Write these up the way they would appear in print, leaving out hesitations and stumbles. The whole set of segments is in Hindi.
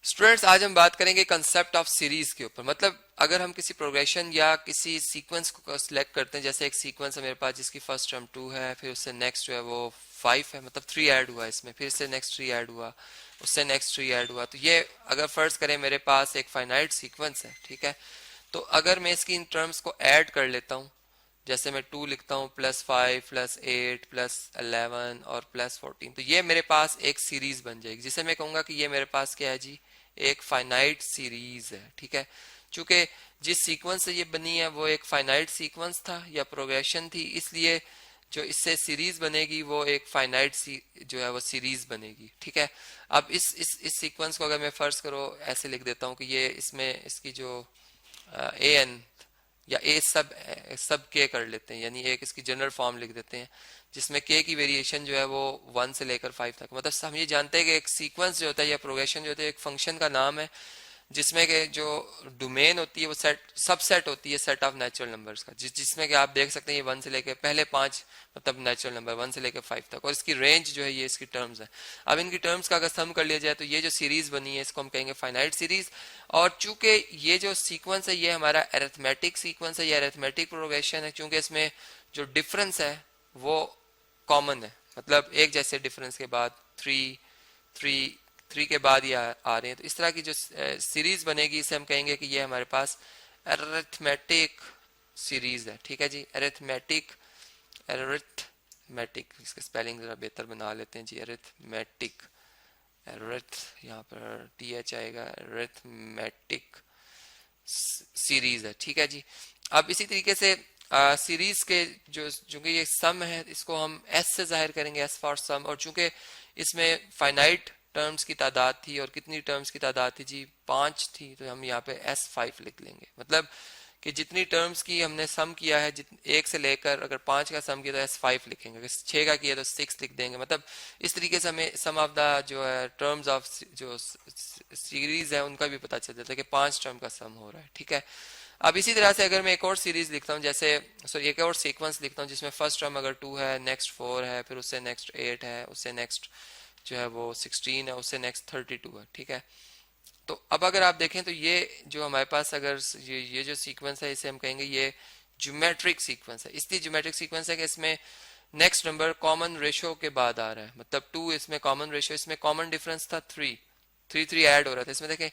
स्टूडेंट्स, आज हम बात करेंगे कंसेप्ट ऑफ सीरीज के ऊपर। मतलब अगर हम किसी प्रोग्रेशन या किसी सीक्वेंस को सिलेक्ट करते हैं, जैसे एक सीक्वेंस है मेरे पास जिसकी फर्स्ट टर्म 2 है, फिर उससे नेक्स्ट जो है वो 5 है, मतलब 3 ऐड हुआ इसमें, फिर इससे नेक्स्ट 3 ऐड हुआ, उससे नेक्स्ट 3 ऐड हुआ। तो ये अगर फर्ज करें मेरे पास एक फाइनाइट सीक्वेंस है, ठीक है। तो अगर मैं इसकी इन टर्म्स को ऐड कर लेता हूँ, जैसे मैं 2 लिखता हूँ +5 +8 +11 और +14, तो ये मेरे पास एक सीरीज बन जाएगी, जिसे मैं कहूँगा कि ये मेरे पास क्या है जी, एक फाइनाइट सीरीज है, ठीक है। चूंकि जिस सीक्वेंस से ये बनी है वो एक फाइनाइट सीक्वेंस था या प्रोग्रेशन थी, इसलिए जो इससे सीरीज बनेगी वो एक फाइनाइट जो है वो सीरीज बनेगी, ठीक है। अब इस सीक्वेंस को अगर मैं फर्ज करो ऐसे लिख देता हूँ कि ये इसमें इसकी जो ए एन या ए सब के कर लेते हैं, यानी एक इसकी जनरल फॉर्म लिख देते हैं जिसमें के की वेरिएशन जो है वो 1 से लेकर 5 तक। मतलब हम ये जानते हैं कि एक सीक्वेंस जो होता है या प्रोग्रेशन जो होता है एक फंक्शन का नाम है, जिसमें के जो डोमेन होती है वो सबसेट होती है सेट ऑफ नेचुरल नंबर्स का, जिसमें कि आप देख सकते हैं ये 1 से लेकर पहले 5 मतलब नेचुरल नंबर 1 से लेकर 5 तक, और इसकी रेंज जो है ये इसकी टर्म्स है। अब इनकी टर्म्स का अगर सम कर लिया जाए तो ये जो सीरीज बनी है इसको हम कहेंगे फाइनाइट सीरीज। और चूंकि ये जो सीक्वेंस है ये हमारा अरिथमेटिक सीक्वेंस है या अरिथमेटिक प्रोग्रेशन है, चूंकि इसमें जो डिफरेंस है वो कॉमन है, मतलब एक जैसे डिफरेंस के बाद 3 के बाद ये आ रहे हैं, तो इस तरह की जो सीरीज बनेगी इसे हम कहेंगे कि ये हमारे पास अरिथमेटिक सीरीज है, ठीक है जी। अरिथमेटिक इसका स्पेलिंग जरा बेहतर बना लेते हैं जी, अरिथमेटिक, यहाँ पर TH आएगा, अरिथमेटिक सीरीज है, ठीक है जी। अब इसी तरीके से सीरीज के जो चूंकि ये सम है इसको हम S से जाहिर करेंगे, S फॉर सम, और चूंकि इसमें फाइनाइट टर्म्स की तादाद थी, और कितनी टर्म्स की तादाद थी जी, 5 थी, तो हम यहाँ पे S5 लिख लेंगे। मतलब कि जितनी टर्म्स की हमने सम किया है, एक से लेकर अगर 5 का सम किया तो S5 लिखेंगे, अगर 6 का किया तो 6 लिख देंगे। मतलब इस तरीके से हमें सम ऑफ द जो है टर्म्स ऑफ जो सीरीज है उनका भी पता चल जाता है कि 5 टर्म का सम हो रहा है, ठीक है। अब इसी तरह से अगर मैं एक और सीरीज लिखता हूँ, जैसे सॉरी एक और सीक्वेंस लिखता हूँ जिसमें फर्स्ट टर्म अगर 2 है, नेक्स्ट 4 है, फिर उससे नेक्स्ट 8 है, उससे नेक्स्ट जो है वो 16 है, उससे नेक्स्ट 32 है, ठीक है। तो अब अगर आप देखें तो ये जो हमारे पास अगर ये जो सीक्वेंस है इसे हम कहेंगे ये ज्योमेट्रिक सीक्वेंस है। इसलिए ज्योमेट्रिक सीक्वेंस है कि इसमें नेक्स्ट नंबर कॉमन रेशो के बाद आ रहा है, मतलब 2 इसमें कॉमन रेशो, इसमें कॉमन डिफरेंस था 3 ऐड हो रहा था। इसमें देखें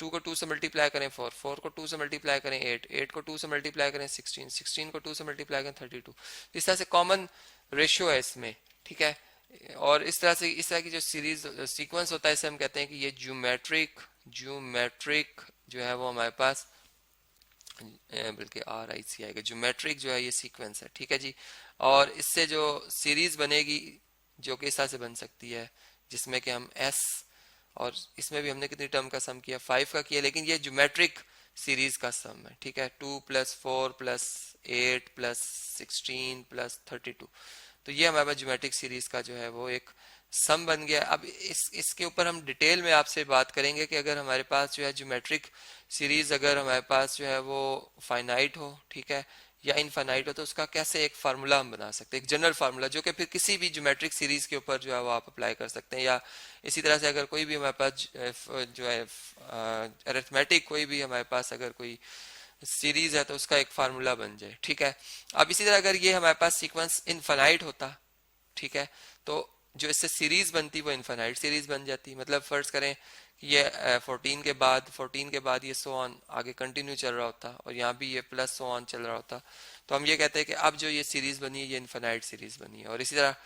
2 को 2 से मल्टीप्लाई करें 4 को 2 से मल्टीप्लाई करें 8 को 2 से मल्टीप्लाई करें 16 को 2 से मल्टीप्लाई करें 32। इस तरह से कॉमन रेशियो है इसमें, ठीक है। और इस तरह की जो सीरीज सीक्वेंस होता है इसे हम कहते हैं कि ये ज्योमेट्रिक जो है वो हमारे पास बल्कि RIC आएगा, ज्योमेट्रिक जो है ये सीक्वेंस है, ठीक है जी। और इससे जो सीरीज बनेगी जो कि इस तरह से बन सकती है जिसमें कि हम S, और इसमें भी हमने कितनी टर्म का सम किया, 5 का किया, लेकिन ये ज्योमेट्रिक सीरीज का सम है, ठीक है। 2 + 4 + 8 + 16 + 32, तो ये हमारे पास ज्योमेट्रिक सीरीज का जो है वो एक सम बन गया। अब इसके ऊपर हम डिटेल में आपसे बात करेंगे कि अगर हमारे पास जो है ज्योमेट्रिक सीरीज अगर हमारे पास जो है वो फाइनाइट हो, ठीक है, या इनफाइनाइट हो, तो उसका कैसे एक फार्मूला हम बना सकते हैं, एक जनरल फार्मूला जो कि फिर किसी भी ज्योमेट्रिक सीरीज के ऊपर जो है वो आप अप्लाई कर सकते हैं। या इसी तरह से अगर कोई भी हमारे पास जो है अरिथमेटिक कोई भी हमारे पास अगर कोई सीरीज है तो उसका एक फार्मूला बन जाए, ठीक है। अब इसी तरह अगर ये हमारे पास सीक्वेंस इनफाइनाइट होता, ठीक है, तो जो इससे सीरीज बनती वो इनफाइनाइट सीरीज बन जाती। मतलब फर्ज करें ये 14 के बाद ये सो ऑन आगे कंटिन्यू चल रहा होता, और यहाँ भी ये प्लस सो ऑन चल रहा होता, तो हम ये कहते हैं कि अब जो ये सीरीज बनी है ये इनफाइनाइट सीरीज बनी है। और इसी तरह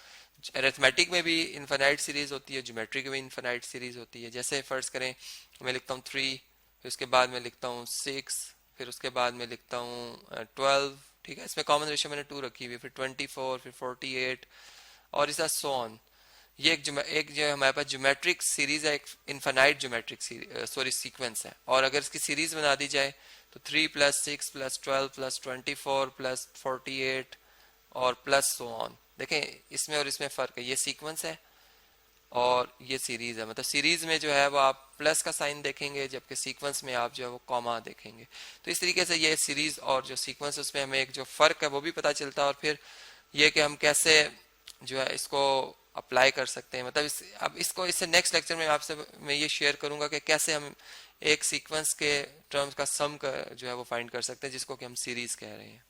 अरिथमेटिक में भी इनफाइनाइट सीरीज होती है, ज्योमेट्रिक में इनफाइनाइट सीरीज होती है। जैसे फर्ज करें मैं लिखता हूँ 3, फिर उसके बाद में लिखता हूँ 6, फिर उसके बाद में लिखता हूँ 12, ठीक है। इसमें कॉमन रेशियो मैंने 2 रखी हुई, फिर 24, फिर 48, और इस सो ऑन। ये एक जो हमारे पास ज्योमेट्रिक सीरीज है, एक इनफाइनाइट ज्योमेट्रिक सीक्वेंस है। और अगर इसकी सीरीज बना दी जाए तो 3 + 6 + 12 + 24 + 48 और प्लस सो ऑन। देखें इसमें और इसमें फर्क है, ये सीक्वेंस है और ये सीरीज है। मतलब सीरीज में जो है वो आप प्लस का साइन देखेंगे, जबकि सीक्वेंस में आप जो है वो कॉमा देखेंगे। तो इस तरीके से ये सीरीज और जो सीक्वेंस उसमें हमें एक जो फर्क है वो भी पता चलता है, और फिर ये कि हम कैसे जो है इसको अप्लाई कर सकते हैं। मतलब अब इसको इससे नेक्स्ट लेक्चर में आपसे मैं ये शेयर करूंगा कि कैसे हम एक सीक्वेंस के टर्म्स का सम का जो है वो फाइंड कर सकते हैं, जिसको कि हम सीरीज कह रहे हैं।